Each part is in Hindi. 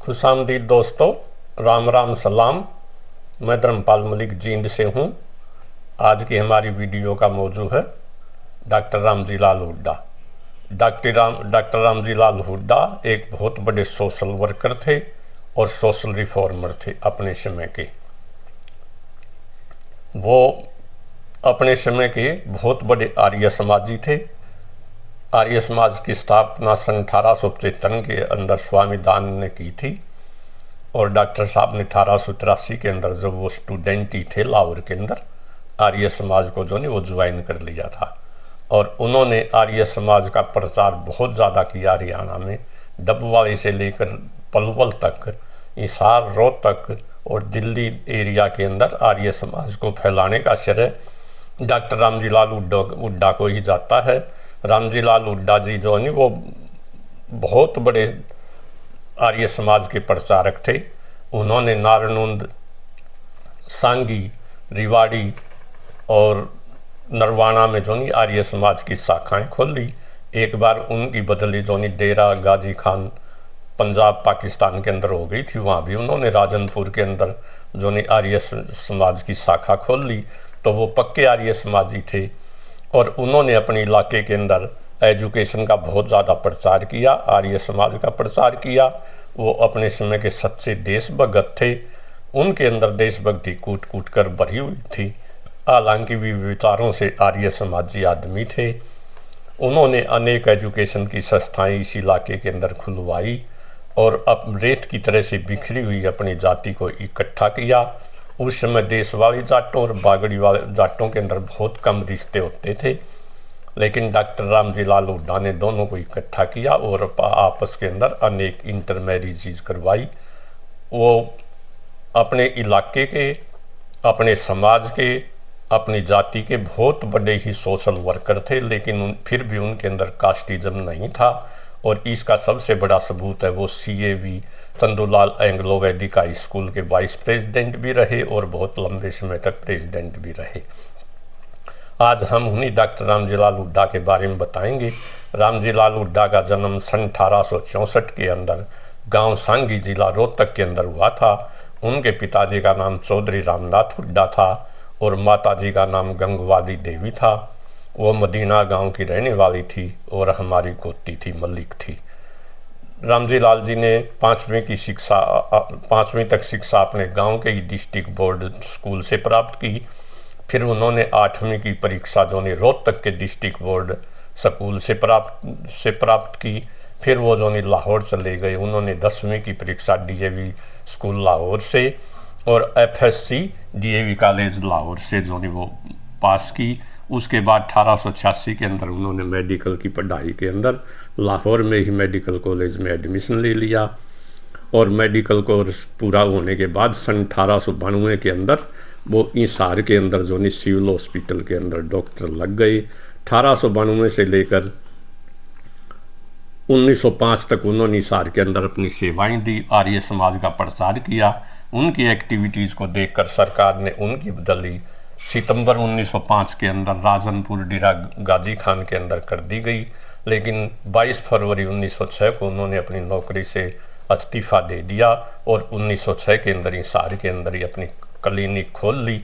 खुशामदीद दोस्तों, राम राम सलाम। मैं धर्मपाल मलिक जींद से हूँ। आज की हमारी वीडियो का मौजू है डॉक्टर रामजी लाल हुड्डा। डॉक्टर रामजी लाल हुड्डा एक बहुत बड़े सोशल वर्कर थे और सोशल रिफॉर्मर थे अपने समय के। वो अपने समय के बहुत बड़े आर्य समाजी थे। आर्य समाज की स्थापना सन 1875 के अंदर स्वामी दानव ने की थी और डॉक्टर साहब ने 1883 के अंदर जब वो स्टूडेंट ही थे लाहौर के अंदर, आर्य समाज को जो नहीं वो ज्वाइन कर लिया था और उन्होंने आर्य समाज का प्रचार बहुत ज़्यादा किया। हरियाणा में डबवाली से लेकर पलवल तक, हिसार, रोहतक और दिल्ली एरिया के अंदर आर्य समाज को फैलाने का श्रेय डॉक्टर रामजी लाल हुड्डा को ही जाता है। रामजी लाल हुड्डा जी जो है वो बहुत बड़े आर्य समाज के प्रचारक थे। उन्होंने नारनूंद, सांगी, रिवाड़ी और नरवाना में जो नहीं आर्य समाज की शाखाएं खोली। एक बार उनकी बदली जो नहीं डेरा गाजी खान पंजाब पाकिस्तान के अंदर हो गई थी, वहाँ भी उन्होंने राजनपुर के अंदर जो नहीं आर्य समाज की शाखा खोल ली। तो वो पक्के आर्य समाजी थे और उन्होंने अपने इलाके के अंदर एजुकेशन का बहुत ज़्यादा प्रचार किया, आर्य समाज का प्रचार किया। वो अपने समय के सच्चे देशभक्त थे। उनके अंदर देशभक्ति कूट कूट कर भरी हुई थी। हालांकि भी विचारों से आर्य समाजी आदमी थे। उन्होंने अनेक एजुकेशन की संस्थाएं इस इलाके के अंदर खुलवाई और अब रेत की तरह से बिखरी हुई अपनी जाति को इकट्ठा किया। उस समय देश वाली जाटों और बागड़ी वाले जाटों के अंदर बहुत कम रिश्ते होते थे, लेकिन डॉक्टर रामजी लाल हुड्डा ने दोनों को इकट्ठा किया और आपस के अंदर अनेक इंटर मैरिजेज करवाई। वो अपने इलाके के, अपने समाज के, अपनी जाति के बहुत बड़े ही सोशल वर्कर थे, लेकिन फिर भी उनके अंदर कास्टिज्म नहीं था। और इसका सबसे बड़ा सबूत है वो CAV चंदूलाल एंग्लो वैदिक हाई स्कूल के वाइस प्रेसिडेंट भी रहे और बहुत लंबे समय तक प्रेसिडेंट भी रहे। आज हम उन्हीं डॉक्टर रामजी लाल हुड्डा के बारे में बताएंगे। रामजी लाल हुड्डा का जन्म सन 1864 के अंदर गांव सांगी, जिला रोहतक के अंदर हुआ था। उनके पिताजी का नाम चौधरी रामनाथ हुड्डा था और माताजी का नाम गंगवाली देवी था। वो मदीना गांव की रहने वाली थी और हमारी गोती थी, मलिक थी। रामजी लाल जी ने 5वीं तक शिक्षा अपने गांव के ही डिस्ट्रिक्ट बोर्ड स्कूल से प्राप्त की। फिर उन्होंने 8वीं की परीक्षा जो ने रोहतक के डिस्ट्रिक्ट बोर्ड स्कूल से प्राप्त की। फिर वो जो लाहौर चले गए। उन्होंने 10वीं की परीक्षा DAV स्कूल लाहौर से और FSC DAV कॉलेज लाहौर से जो वो पास की। उसके बाद 1886 के अंदर उन्होंने मेडिकल की पढ़ाई के अंदर लाहौर में ही मेडिकल कॉलेज में एडमिशन ले लिया और मेडिकल कोर्स पूरा होने के बाद सन 1892 के अंदर वो हिसार के अंदर जो नहीं सिविल हॉस्पिटल के अंदर डॉक्टर लग गए। 1892 से लेकर 1905 तक उन्होंने हिसार के अंदर अपनी सेवाएं दी, आर्य समाज का प्रचार किया। उनकी एक्टिविटीज़ को देखकर सरकार ने उनकी बदली सितंबर 1905 के अंदर राजनपुर डेरा गाजी खान के अंदर कर दी गई। लेकिन 22 फरवरी 1906 को उन्होंने अपनी नौकरी से इस्तीफा दे दिया और 1906 के अंदर हिसार के अंदर ही अपनी क्लिनिक खोल ली।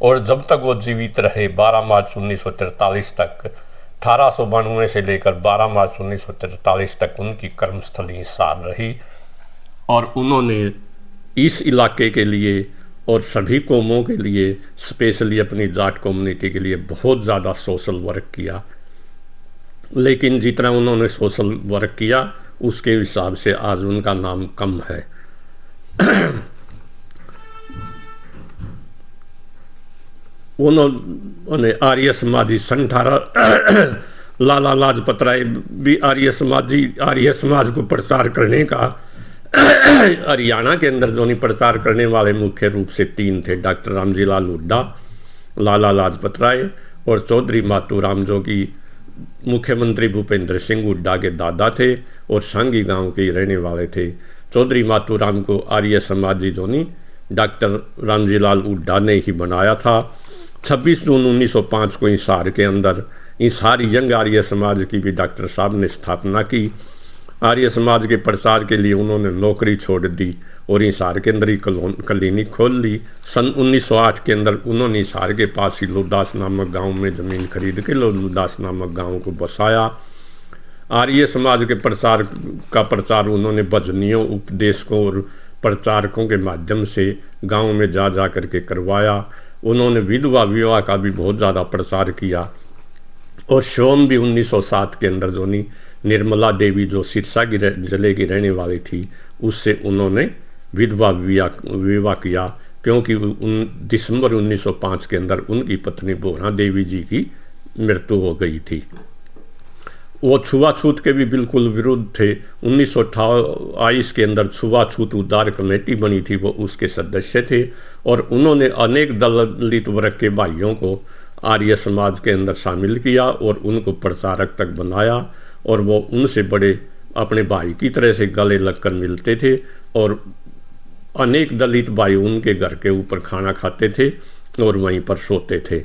और जब तक वो जीवित रहे 12 मार्च 1943 तक, 1892 से लेकर 12 मार्च 1943 तक उनकी कर्मस्थली हिसार रही और उन्होंने इस इलाके के लिए और सभी कौमों के लिए, स्पेशली अपनी जाट कम्युनिटी के लिए बहुत ज़्यादा सोशल वर्क किया। लेकिन जितना उन्होंने सोशल वर्क किया उसके हिसाब से आज उनका नाम कम है। उन्होंने आर्य समाजी सन 18 लाला लाजपत राय भी आर्य समाज को प्रचार करने का हरियाणा के अंदर जो नहीं प्रचार करने वाले मुख्य रूप से 3 थे, डॉक्टर रामजी लाल हुड्डा, लाला लाजपत राय और चौधरी मातूराम, जो कि मुख्यमंत्री भूपेंद्र सिंह हुड्डा के दादा थे और सांगी गांव के ही रहने वाले थे। चौधरी मातूराम को आर्य समाजी जो नहीं डॉक्टर रामजी लाल हुड्डा ने ही बनाया था। 26 जून 1905 को हिसार के अंदर हिसार यंग आर्य समाज की भी डॉक्टर साहब ने स्थापना की आर्य समाज के प्रचार के लिए उन्होंने नौकरी छोड़ दी और हिसार के अंदर ही क्लिनिक खोल ली। सन 1908 के अंदर उन्होंने हिसार के पास ही लोदास नामक गांव में ज़मीन खरीद के लोदास नामक गांव को बसाया। आर्य समाज के प्रचार उन्होंने भजनियों, उपदेशकों और प्रचारकों के माध्यम से गांव में जा करके करवाया। उन्होंने विधवा विवाह का भी बहुत ज़्यादा प्रचार किया और स्वयं भी 1907 के अंदर जो निर्मला देवी जो सिरसा की जिले की रहने वाली थी उससे उन्होंने विधवा विवाह किया, क्योंकि दिसंबर 1905 के अंदर उनकी पत्नी बोहरा देवी जी की मृत्यु हो गई थी। वो छुआछूत के भी बिल्कुल विरुद्ध थे। 1928 के अंदर छुआछूत उद्धार कमेटी बनी थी, वो उसके सदस्य थे और उन्होंने अनेक दलित वर्ग के भाइयों को आर्य समाज के अंदर शामिल किया और उनको प्रचारक तक बनाया और वो उनसे बड़े अपने भाई की तरह से गले लगकर मिलते थे और अनेक दलित भाई उनके घर के ऊपर खाना खाते थे और वहीं पर सोते थे।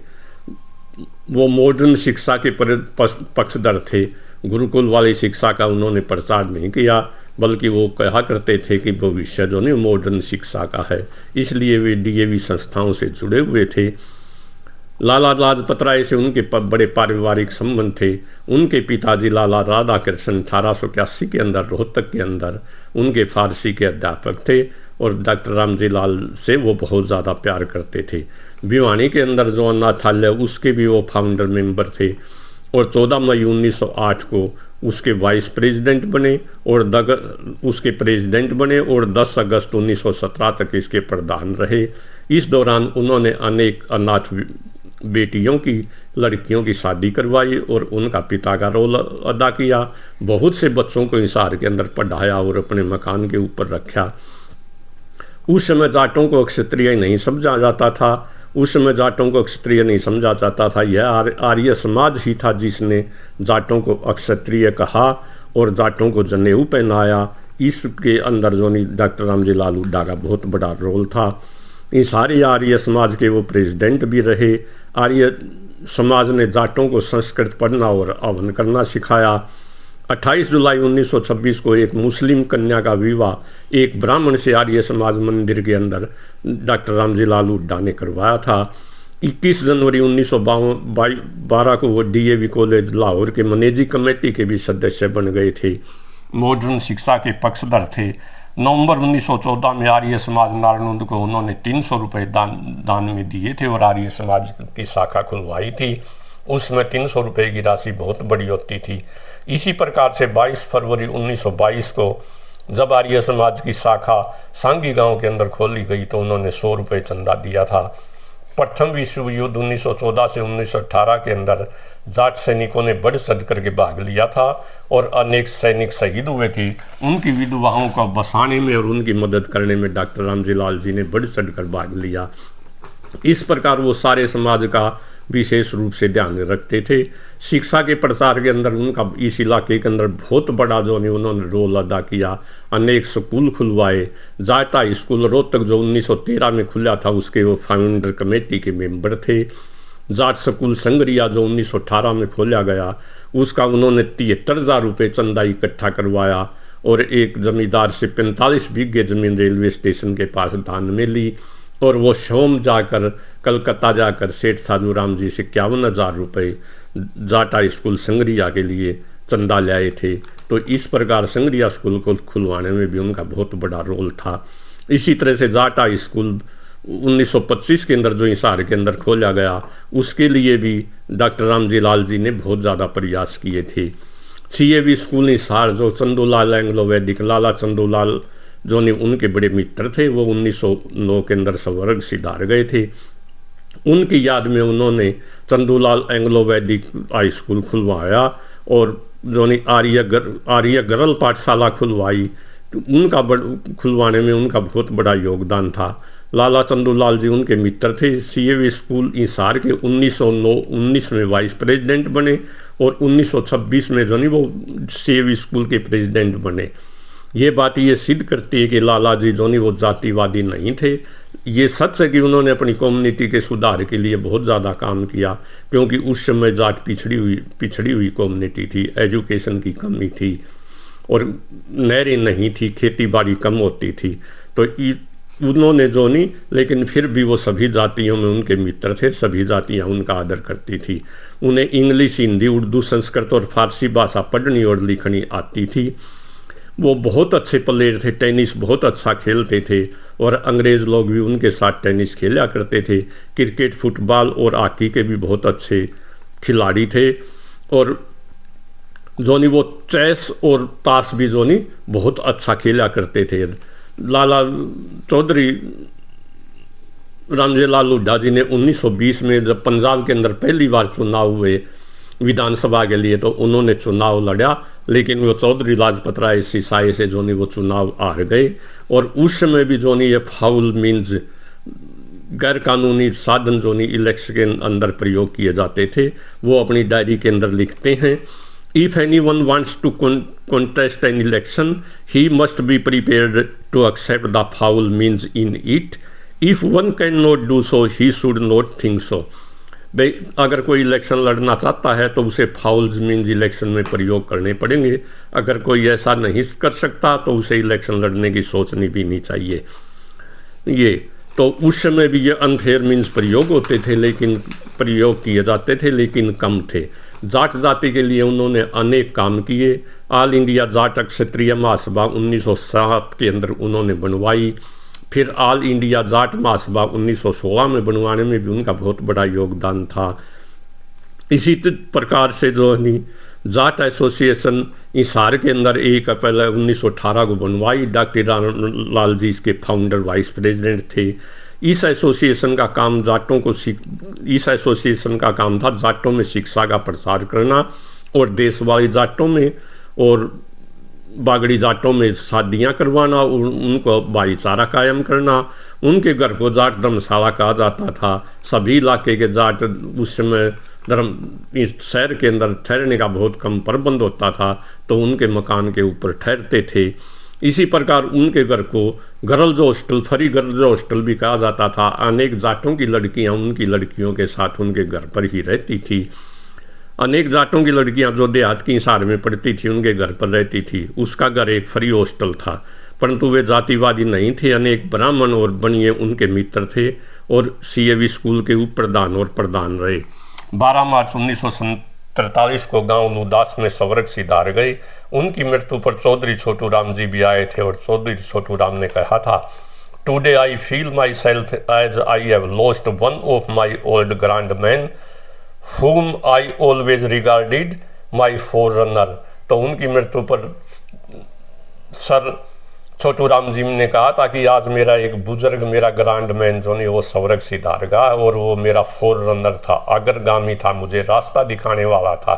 वो मॉडर्न शिक्षा के पक्षधर थे। गुरुकुल वाली शिक्षा का उन्होंने प्रचार नहीं किया, बल्कि वो कहा करते थे कि भविष्य जो मॉडर्न शिक्षा का है, इसलिए वे डीएवी संस्थाओं से जुड़े हुए थे। लाला लाजपत राय से उनके बड़े पारिवारिक संबंध थे। उनके पिताजी लाला राधा कृष्ण 1881 के अंदर रोहतक के अंदर उनके फारसी के अध्यापक थे और डॉक्टर रामजी लाल से वो बहुत ज़्यादा प्यार करते थे। भिवानी के अंदर जो अनाथालय उसके भी वो फाउंडर मेंबर थे और 14 मई 1908 को उसके वाइस प्रेसिडेंट बने और उसके प्रेसिडेंट बने और 10 अगस्त 1917 तक इसके प्रधान रहे। इस दौरान उन्होंने अनेक अनाथ बेटियों की लड़कियों की शादी करवाई और उनका पिता का रोल अदा किया। बहुत से बच्चों को हिसार के अंदर पढ़ाया और अपने मकान के ऊपर रखा। उस समय जाटों को क्षत्रिय नहीं समझा जाता था। उस समय जाटों को क्षत्रिय नहीं समझा जाता था। यह आर्य समाज ही था जिसने जाटों को अक्षत्रिय कहा और जाटों को जनेऊ पहनाया। इसके अंदर जो डॉक्टर रामजी लाल हुड्डा का बहुत बड़ा रोल था। इस सारे आर्य समाज के वो प्रेसिडेंट भी रहे। आर्य समाज ने जाटों को संस्कृत पढ़ना और हवन करना सिखाया। 28 जुलाई 1926 को एक मुस्लिम कन्या का विवाह एक ब्राह्मण से आर्य समाज मंदिर के अंदर डॉक्टर रामजी लाल हुड्डा ने करवाया था। 21 जनवरी 1912 को वो डीएवी कॉलेज लाहौर के मैनेजिंग कमेटी के भी सदस्य बन गए थे। मॉडर्न शिक्षा के पक्षधर थे। नवंबर 1914 में आर्य समाज नारायण को उन्होंने 300 रुपये दान में दिए थे और आर्य समाज की शाखा खुलवाई थी। उसमें 300 रुपये की राशि बहुत बड़ी होती थी। इसी प्रकार से 22 फरवरी 1922 को जब आर्य समाज की शाखा सांगी गांव के अंदर खोली गई तो उन्होंने 100 रुपये चंदा दिया था। प्रथम विश्व युद्ध 1914 से 1918 के अंदर जाट सैनिकों ने बढ़ चढ़ करके भाग लिया था और अनेक सैनिक शहीद हुए थे। उनकी विधवाओं को बसाने में और उनकी मदद करने में डॉक्टर रामजी लाल जी ने बढ़ चढ़ कर भाग लिया। इस प्रकार वो सारे समाज का विशेष रूप से ध्यान रखते थे। शिक्षा के प्रसार के अंदर उनका इस इलाके के अंदर बहुत बड़ा जो उन्होंने रोल अदा किया। अनेक स्कूल खुलवाए। जाटा स्कूल रोहतक जो 1913 में खुला था उसके वो फाउंडर कमेटी के मेंबर थे। जाट स्कूल संगरिया जो 1918 में खोला गया उसका उन्होंने 73,000 रुपये चंदा इकट्ठा करवाया और एक जमींदार से 45 बीघे जमीन रेलवे स्टेशन के पास दान में ली और वो स्वयं जाकर कलकत्ता जाकर सेठ साधु राम जी से 51,000 रुपये जाटा स्कूल संगरिया के लिए चंदा लाए थे। तो इस प्रकार संगरिया स्कूल को खुलवाने में भी उनका बहुत बड़ा रोल था। इसी तरह से जाटा स्कूल 1925 के अंदर जो हिसार के अंदर खोला गया उसके लिए भी डॉक्टर रामजी लाल जी ने बहुत ज़्यादा प्रयास किए थे। सीएवी स्कूल हिसार जो चंदूलाल एंग्लो वैदिक लाला चंदूलाल जो उनके बड़े मित्र थे वो 1909 के अंदर स्वर्ग सिधार गए थे। उनकी याद में उन्होंने चंदूलाल एंग्लो वैदिक हाई स्कूल खुलवाया और जो आर्य गरल पाठशाला खुलवाई। तो उनका खुलवाने में उनका बहुत बड़ा योगदान था। लाला चंदूलाल जी उनके मित्र थे। सीएवी स्कूल हिसार के 1919 में वाइस प्रेसिडेंट बने और 1926 में जो वो सीएवी स्कूल के प्रेसिडेंट बने। ये बात ये सिद्ध करती है कि लाला जी जो वो जातिवादी नहीं थे। ये सच है कि उन्होंने अपनी कम्युनिटी के सुधार के लिए बहुत ज़्यादा काम किया, क्योंकि उस समय जाट पिछड़ी हुई कम्युनिटी थी, एजुकेशन की कमी थी। और नहरें नहीं थी, खेती बाड़ी कम होती थी। तो उन्होंने जो नहीं, लेकिन फिर भी वो सभी जातियों में उनके मित्र थे, सभी जातियां उनका आदर करती थी। उन्हें इंग्लिश, हिंदी, उर्दू, संस्कृत और फारसी भाषा पढ़नी और लिखनी आती थी। वो बहुत अच्छे प्लेयर थे, टेनिस बहुत अच्छा खेलते थे और अंग्रेज़ लोग भी उनके साथ टेनिस खेला करते थे। क्रिकेट, फुटबॉल और हॉकी के भी बहुत अच्छे खिलाड़ी थे। और जोनी वो चेस और ताश भी जोनी बहुत अच्छा खेला करते थे। लाला चौधरी रामजी लाल हुड्डा जी ने 1920 में जब पंजाब के अंदर पहली बार चुनाव हुए विधानसभा के लिए, तो उन्होंने चुनाव लड़ा, लेकिन वो चौधरी लाजपत राय सिसाई से जो नहीं वो चुनाव हार गए। और उस समय भी जो नहीं ये फाउल मीन्स गैर कानूनी साधन जो नहीं इलेक्शन के अंदर प्रयोग किए जाते थे, वो अपनी डायरी के अंदर लिखते हैं, if anyone wants to contest an election, he must be prepared to accept the foul means in it. If one cannot do so, he should not think so. भाई अगर कोई इलेक्शन लड़ना चाहता है तो उसे फाउल्स मीन्स इलेक्शन में प्रयोग करने पड़ेंगे। अगर कोई ऐसा नहीं कर सकता तो उसे इलेक्शन लड़ने की सोचनी भी नहीं चाहिए। ये तो उस समय भी ये अनफेयर मीन्स प्रयोग होते थे, लेकिन प्रयोग किए जाते थे, लेकिन कम थे। जाट जाति के लिए उन्होंने अनेक काम किए। ऑल इंडिया जाट क्षत्रिय महासभा 1907 के अंदर उन्होंने बनवाई। फिर ऑल इंडिया जाट महासभा 1916 में बनवाने में भी उनका बहुत बड़ा योगदान था। इसी प्रकार से जो है जाट एसोसिएशन हिसार के अंदर 1 अप्रैल 1918 को बनवाई। डॉक्टर रामलाल जी इसके फाउंडर वाइस प्रेसिडेंट थे। इस एसोसिएशन का काम था जाटों में शिक्षा का प्रसार करना और देशवाली जाटों में और बागड़ी जाटों में शादियां करवाना और उनको भाईचारा कायम करना। उनके घर को जाट धर्मशाला कहा जाता था। सभी इलाके के जाट उस समय इस शहर के अंदर ठहरने का बहुत कम प्रबंध होता था, तो उनके मकान के ऊपर ठहरते थे। इसी प्रकार उनके घर को girls hostel, free girls hostel भी कहा जाता था। अनेक जाटों की लड़कियां उनकी लड़कियों के साथ उनके घर पर ही रहती थी। अनेक जाटों की लड़कियां जो देहात की हिसार में पढ़ती थी उनके घर पर रहती थी। उसका घर एक फ्री हॉस्टल था, परंतु वे जातिवादी नहीं थे। अनेक ब्राह्मण और बनिए उनके मित्र थे और CAV स्कूल के उप प्रधान और प्रधान रहे। 12 मार्च 1943 को गांव लूदास में सवरक सिधार गए। उनकी मृत्यु पर चौधरी छोटू राम जी भी आए थे और चौधरी छोटू राम ने कहा था, today I feel myself as I have lost one of my old grand man whom I always regarded my forerunner। तो उनकी मृत्यु पर सर छोटू राम जी ने कहा था कि आज मेरा एक बुजुर्ग, मेरा ग्रैंड मैन जो नहीं वो सवरक सिधार गया और वो मेरा फोररनर था, अग्रगामी था, मुझे रास्ता दिखाने वाला था।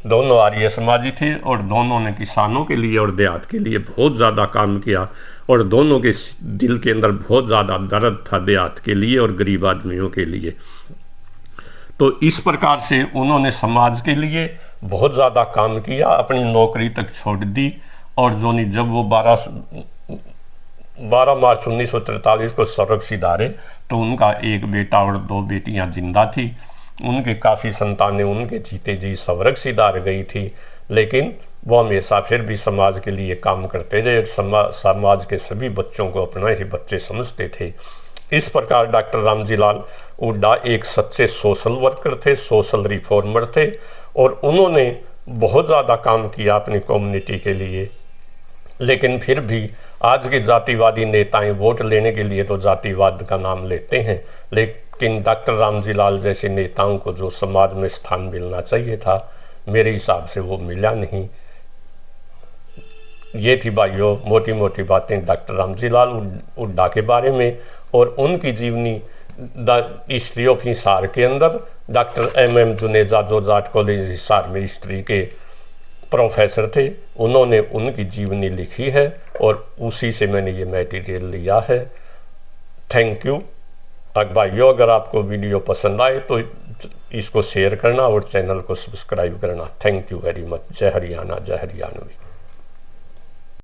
दोनों आर्य समाजी थे और दोनों ने किसानों के लिए और देहात के लिए बहुत ज़्यादा काम किया और दोनों के दिल के अंदर बहुत ज़्यादा दर्द था देहात के लिए और गरीब आदमियों के लिए। तो इस प्रकार से उन्होंने समाज के लिए बहुत ज़्यादा काम किया, अपनी नौकरी तक छोड़ दी। और जो नहीं जब वो 12 मार्च 1943 को सवरक सिधारे तो उनका एक बेटा और 2 बेटियां जिंदा थी। उनके काफ़ी संतानें उनके जीते जी सवरक सिधार गई थी, लेकिन वो हमेशा फिर भी समाज के लिए काम करते रहे। समाज के सभी बच्चों को अपना ही बच्चे समझते थे। इस प्रकार डॉक्टर रामजी लाल हुड्डा एक सच्चे सोशल वर्कर थे, सोशल रिफॉर्मर थे और उन्होंने बहुत ज़्यादा काम किया अपनी कम्युनिटी के लिए। लेकिन फिर भी आज के जातिवादी नेताएं वोट लेने के लिए तो जातिवाद का नाम लेते हैं, लेकिन डॉक्टर रामजी लाल जैसे नेताओं को जो समाज में स्थान मिलना चाहिए था, मेरे हिसाब से वो मिला नहीं। ये थी भाइयों मोटी मोटी बातें डॉक्टर रामजी लाल हुड्डा के बारे में और उनकी जीवनी द हिस्ट्री ऑफ हिसार के अंदर डॉक्टर MM जुनेजा जो जाट कॉलेज हिसार में हिस्ट्री के प्रोफेसर थे, उन्होंने उनकी जीवनी लिखी है और उसी से मैंने ये मटेरियल लिया है। Thank you. भाइयों अगर आपको वीडियो पसंद आए तो इसको शेयर करना और चैनल को सब्सक्राइब करना। Thank you very much. जय हरियाणा, जय हरियाणवी।